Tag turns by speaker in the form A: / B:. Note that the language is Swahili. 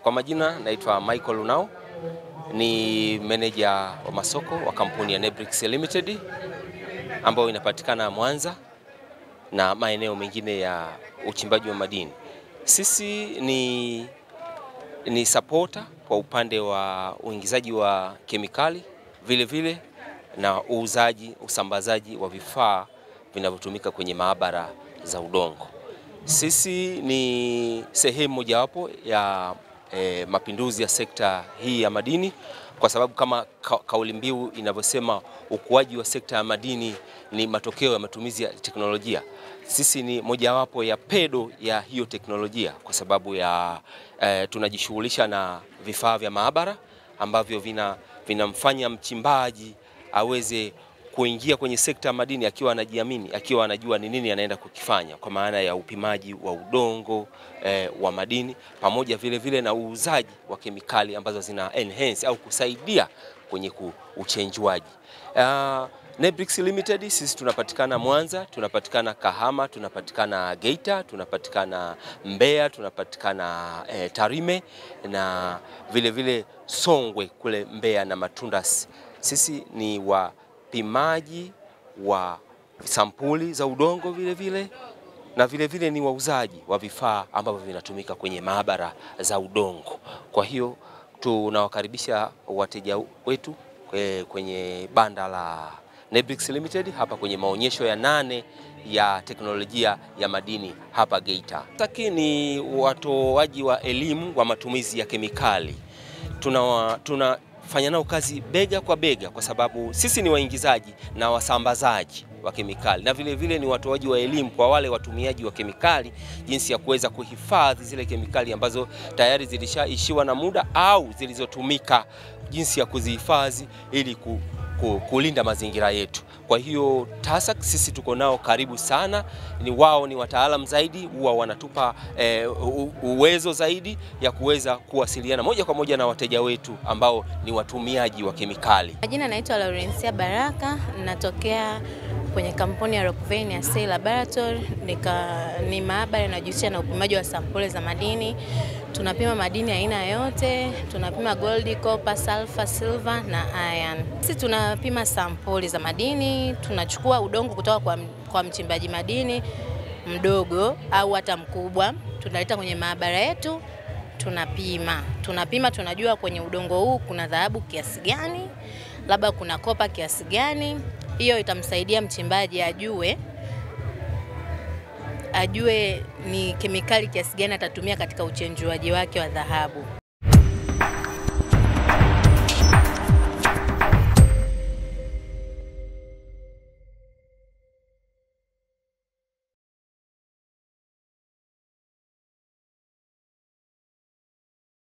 A: Kwa majina naitwa Michael Lunao, ni meneja wa masoko wa kampuni ya Nebrix Limited ambayo inapatikana Mwanza na maeneo mengine ya uchimbaji wa madini. Sisi ni supporter kwa upande wa uingizaji wa kemikali, vile vile na uuzaji, usambazaji wa vifaa vinavyotumika kwenye maabara za udongo. Sisi ni sehemu mojawapo ya mapinduzi ya sekta hii ya madini, kwa sababu kama kauli mbiu inavyosema, ukuaji wa sekta ya madini ni matokeo ya matumizi ya teknolojia. Sisi ni mojawapo ya pedo ya hiyo teknolojia, kwa sababu ya tunajishughulisha na vifaa vya maabara ambavyo vinamfanya mchimbaji aweze kuingia kwenye sekta ya madini akiwa anajiamini, akiwa anajua ni nini anaenda kukifanya, kwa maana ya upimaji wa udongo wa madini, pamoja vile vile na uuzaji wa kemikali ambazo zina enhance au kusaidia kwenye uchenjuaji. Nebrix Limited sisi tunapatikana Mwanza, tunapatikana Kahama, tunapatikana Geita, tunapatikana Mbeya, tunapatikana Tarime na vile vile Songwe kule Mbeya na Matundasi. Sisi ni wapimaji wa sampuli za udongo vile vile, na vile vile ni wauzaji wa vifaa ambavyo vinatumika kwenye maabara za udongo. Kwa hiyo tunawakaribisha wateja wetu kwenye banda la Nebrix Limited hapa kwenye maonyesho ya 8 ya teknolojia ya madini hapa Geita. Lakini watoaji wa elimu wa matumizi ya kemikali tunafanya nao kazi bega kwa bega, kwa sababu sisi ni waingizaji na wasambazaji wa kemikali, na vile vile ni watoaji wa elimu kwa wale watumiaji wa kemikali, jinsi ya kuweza kuhifadhi zile kemikali ambazo tayari zilishaishiwa na muda au zilizotumika, jinsi ya kuzihifadhi ili kulinda mazingira yetu. Kwa hiyo TASAC sisi tuko nao karibu sana, wao ni wataalamu zaidi, huwa wanatupa uwezo zaidi ya kuweza kuwasiliana moja kwa moja na wateja wetu ambao ni watumiaji wa kemikali.
B: Majina naitwa Laurencia Baraka, natokea kwenye kampuni ya Rockvein Assay Laboratory. Ni maabara inayojihusisha na upimaji wa sampuli za madini. Tunapima madini aina yote, tunapima gold, copper, sulfur, silver na iron. Sisi tunapima sampuli za madini, tunachukua udongo kutoka kwa mchimbaji madini mdogo au hata mkubwa, tunaleta kwenye maabara yetu, tunapima, tunajua kwenye udongo huu kuna dhahabu kiasi gani, labda kuna copper kiasi gani. Hiyo itamsaidia mchimbaji ajue ni kemikali kiasi gani atatumia katika uchenjuaji wake wa dhahabu.